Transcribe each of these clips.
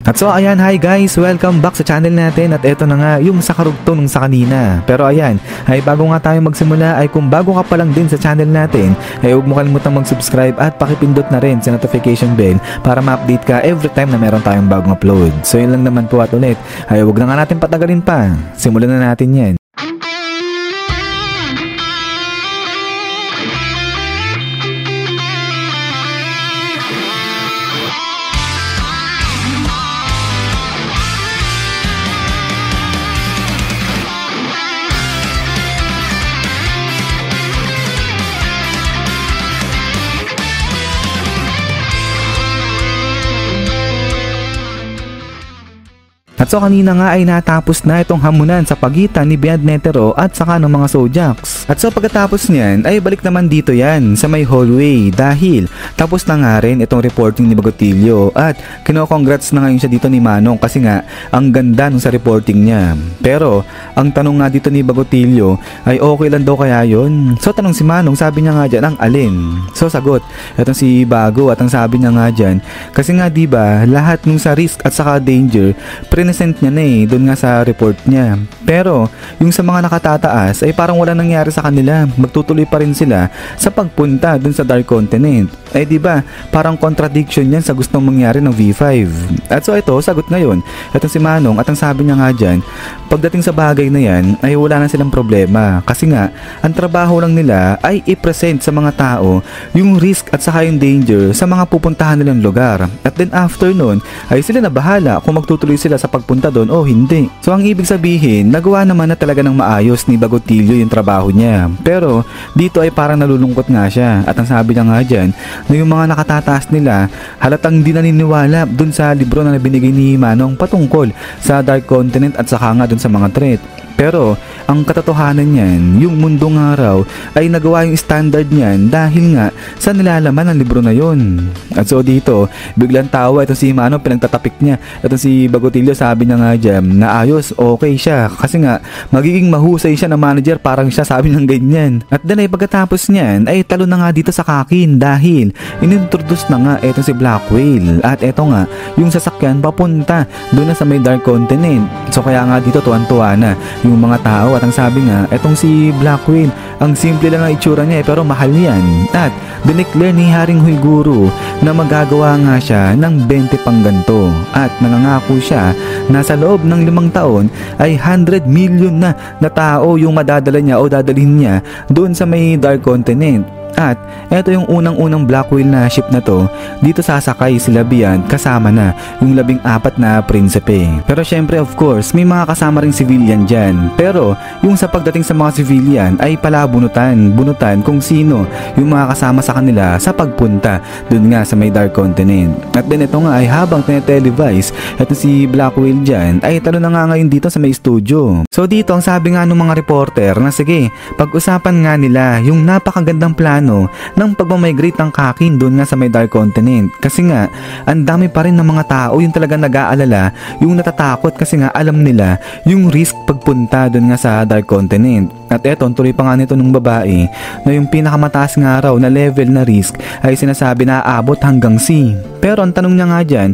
At so ayan, hi guys, welcome back sa channel natin at eto na nga yung sa karugtong nung sa kanina. Pero ayan, ay bago nga tayo magsimula ay kung bago ka pa lang din sa channel natin ay huwag mo kalimutang mag-subscribe at pakipindot na rin sa notification bell para ma-update ka every time na meron tayong bagong upload. So yun lang naman po at ulit, ay huwag na nga natin patagalin pa, simulan na natin yan. At so kanina nga ay natapos na itong hamunan sa pagitan ni Beyond Netero at saka ng mga Zodiacs. At so pagkatapos niyan ay balik naman dito yan sa may hallway dahil tapos na nga rin itong reporting ni Bagotilio at kino-congrats na ngayon siya dito ni Manong kasi nga ang ganda nung sa reporting niya. Pero ang tanong nga dito ni Bagotilio ay okay lang daw kaya yun? So tanong si Manong, sabi niya nga dyan ang alin? So sagot itong si Bago at ang sabi niya nga dyan kasi nga diba lahat nung sa risk at saka danger present niya na doon nga sa report niya. Pero yung sa mga nakatataas ay parang wala nangyari sa kanila. Magtutuloy pa rin sila sa pagpunta doon sa Dark Continent. Eh di ba? Parang contradiction yan sa gustong mangyari ng V5. At so ito, sagot ngayon. Itong si Manong at ang sabi niya nga dyan, pagdating sa bagay na yan ay wala na silang problema. Kasi nga, ang trabaho lang nila ay i-present sa mga tao yung risk at saka yung danger sa mga pupuntahan nilang lugar. At then after nun ay sila na bahala kung magtutuloy sila sa pagpunta doon o hindi. So ang ibig sabihin, nagawa naman na talaga ng maayos ni Bagotilio yung trabaho niya. Pero dito ay parang nalulungkot nga siya. At ang sabi niya nga dyan, na yung mga nakatataas nila halatang di naniniwala dun sa libro na binigay ni Manong patungkol sa Dark Continent at saka nga dun sa mga threat. Pero ang katotohanan niyan, yung mundong araw ay nagawa yung standard niyan dahil nga sa nilalaman ng libro na yun. At so dito, biglang tawa ito si Manong, pinagtatapik niya. Ito si Bagotilio, sabi niya nga dyan, na ayos, okay siya. Kasi nga, magiging mahusay siya na manager, parang siya, sabi ng ganyan. At then ay pagkatapos niyan, ay talo na nga dito sa Kakin dahil inintroduce na nga ito si Black Whale. At ito nga, yung sasakyan papunta doon na sa may Dark Continent. So kaya nga dito tuwan-tuwa na yung mga tao at ang sabi nga, etong si Black Whale, ang simple lang ang itsura niya pero mahal yan. At dineclare ni Haring Huiguru na magagawa nga siya ng 20 pang ganito. At nangangako siya na sa loob ng 5 taon ay 100 million na tao yung madadala niya o dadalhin niya doon sa may Dark Continent. At eto yung unang-unang Black Whale na ship na to, dito sasakay sila Beyond kasama na yung 14 na prinsipe. Pero syempre of course may mga kasama ring civilian dyan. Pero yung sa pagdating sa mga civilian ay pala bunutan kung sino yung mga kasama sa kanila sa pagpunta dun nga sa may Dark Continent. At then ito nga ay habang tinetelevice eto si Black Whale dyan ay talo na nga ngayon dito sa may studio. So dito ang sabi nga ng mga reporter na sige, pag-usapan nga nila yung napakagandang plano ng pagmamigrate ng Kakin doon nga sa may Dark Continent. Kasi nga, ang dami pa rin ng mga tao yung talaga nag-aalala, yung natatakot kasi nga alam nila yung risk pagpunta doon nga sa Dark Continent. At eto, tuloy pa nga nito ng babae na yung pinakamataas nga raw na level na risk ay sinasabi na aabot hanggang C. Pero ang tanong niya nga dyan,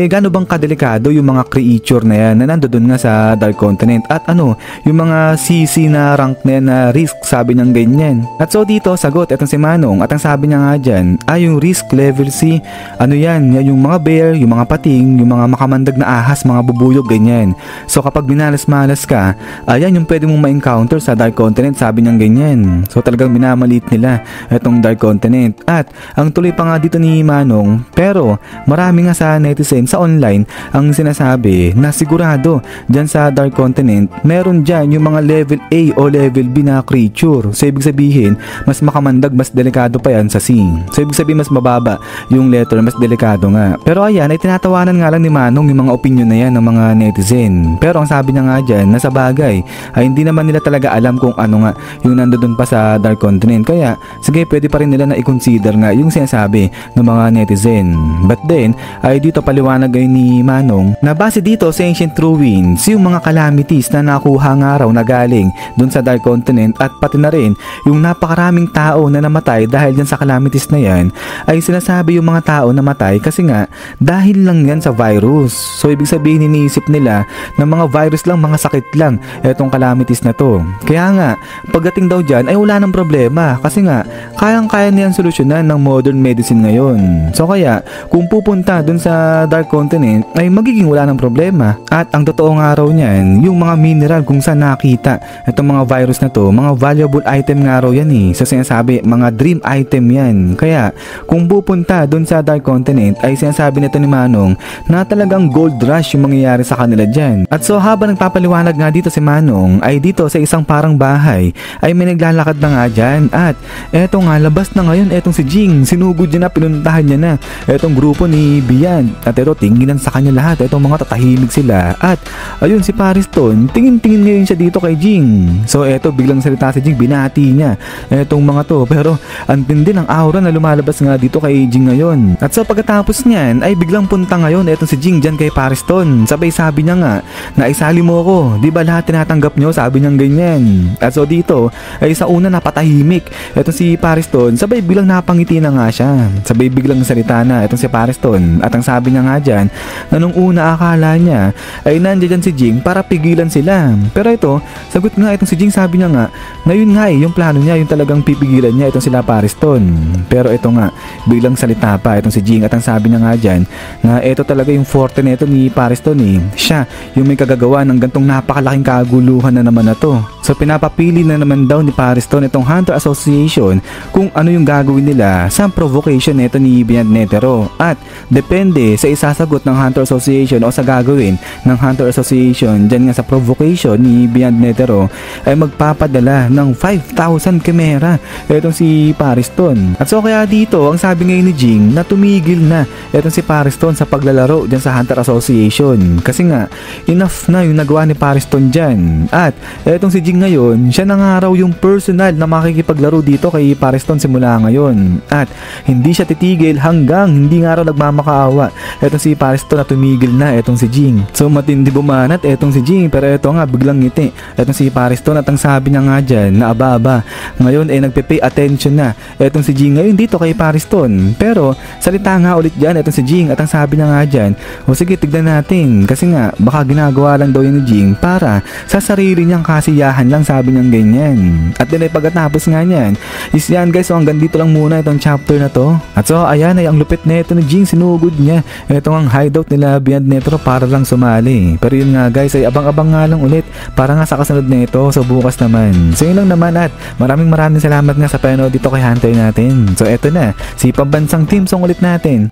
gaano bang kadelikado yung mga creature na yan na nandoon nga sa Dark Continent at ano, yung mga CC na rank na yan na risk, sabi niyang ganyan. At so dito, sagot etong si Manong at ang sabi niya nga dyan, yung risk level C, ano yan yung mga bear, yung mga pating, yung mga makamandag na ahas, mga bubuyog, ganyan. So kapag minalas-malas ka, ayan yung pwede mong ma-encounter sa Dark Continent, sabi niyang ganyan. So talagang minamalit nila itong Dark Continent. At ang tuloy pa nga dito ni Manong, pero marami nga sa netizen sa online ang sinasabi na sigurado dyan sa Dark Continent meron dyan yung mga level A o level B na creature. So ibig sabihin mas makamandag, mas delikado pa yan sa C. So ibig sabihin mas mababa yung letter, mas delikado nga. Pero ayan ay tinatawanan nga lang ni Manong yung mga opinion na yan ng mga netizen. Pero ang sabi niya nga dyan na sa bagay ay hindi naman nila talaga alam kung ano nga yung nandoon pa sa Dark Continent. Kaya sige, pwede pa rin nila na i-consider nga yung sinasabi ng mga netizen. But then ay dito paliwanag ngayon ni Manong na base dito sa ancient ruins yung mga calamities na nakuha nga raw na galing dun sa Dark Continent at pati na rin yung napakaraming tao na namatay dahil dyan sa calamities na yan ay sinasabi yung mga tao namatay kasi nga dahil lang yan sa virus. So ibig sabihin iniisip nila na mga virus lang, mga sakit lang etong calamities na to. Kaya nga pagdating daw dyan ay wala nang problema kasi nga kayang-kaya niyan solusyonan ng modern medicine ngayon. So kaya kung pupunta dun sa Dark Continent ay magiging wala ng problema. At ang totoong araw niyan, yung mga mineral kung saan nakita itong mga virus na to, mga valuable item nga raw yan eh. So sinasabi, mga dream item yan. Kaya kung pupunta dun sa Dark Continent ay sinasabi nito ni Manong na talagang gold rush yung mangyayari sa kanila dyan. At so habang nagpapaliwanag nga dito si Manong ay dito sa isang parang bahay ay may naglalakad na nga dyan. At eto nga, labas na ngayon etong si Jing. Sinugod niya na, pinuntahan niya na etong grupo ni Bian. At eto, tinginan sa kanya lahat. Etong mga tatahimik sila. At ayun si Pariston, tingin-tingin ngayon siya dito kay Jing. So eto, biglang salita si Jing, binati niya etong mga to. Pero ang tindi ng aura na lumalabas nga dito kay Jing ngayon. At so pagkatapos niyan ay biglang punta ngayon etong si Jing dyan kay Pariston. Sabay sabi niya nga na isali mo ako. Di ba lahat tinatanggap nyo? Sabi niyang ganyan. At so dito ay sa una napatahimik etong si Pariston. Sabay biglang napangiti na nga siya. Sabay biglang salita na etong si Pariston. At ang sabi niya nga dyan na nung una akala niya ay nandiyan si Jing para pigilan sila. Pero ito, sagot nga itong si Jing, sabi niya nga ngayon nga yung plano niya, yung talagang pipigilan niya itong sila Pariston. Pero ito nga, biglang salita pa itong si Jing at ang sabi niya nga dyan na ito talaga yung forte nito ni Pariston eh. Siya yung may kagagawa ng gantong napakalaking kaguluhan na naman na to. So pinapapili na naman daw ni Pariston itong Hunter Association kung ano yung gagawin nila sa provocation nito ni Beyond Netero. At depende sa isasagot ng Hunter Association o sa gagawin ng Hunter Association dyan nga sa provocation ni Beyond Netero ay magpapadala ng 5,000 kamera itong si Pariston. At so kaya dito ang sabi ngayon ni Jing na tumigil na itong si Pariston sa paglalaro dyan sa Hunter Association kasi nga enough na yung nagawa ni Pariston dyan. At itong si Jing ngayon, siya na nga raw yung personal na makikipaglaro dito kay Pariston simula ngayon. At hindi siya titigil hanggang hindi nga raw nagmamakaawa etong si Pariston na tumigil na etong si Jing. So matindi bumanat etong si Jing, pero eto nga biglang ngiti etong si Pariston at ang sabi niya nga dyan na aba ngayon ay nagpe-pay attention na etong si Jing ngayon dito kay Pariston. Pero salita nga ulit dyan etong si Jing at ang sabi niya nga dyan, o sige tignan natin kasi nga baka ginagawa lang daw yan ni Jing para sa sarili niyang kasiyahan lang, sabi niyang ganyan. At din ay pagkatapos nga niyan is yan guys, so hanggang dito lang muna itong chapter na to. At so ayan ay ang lupit na ito ni Jing, sinugod niya itong ang hideout nila Beyond Netero para lang sumali. Pero yun nga guys ay abang-abang nga lang ulit para nga sa kasunod na ito, so bukas naman. So yun lang naman at maraming salamat nga sa panood dito kay Hunter natin. So eto na, si pambansang team song ulit natin.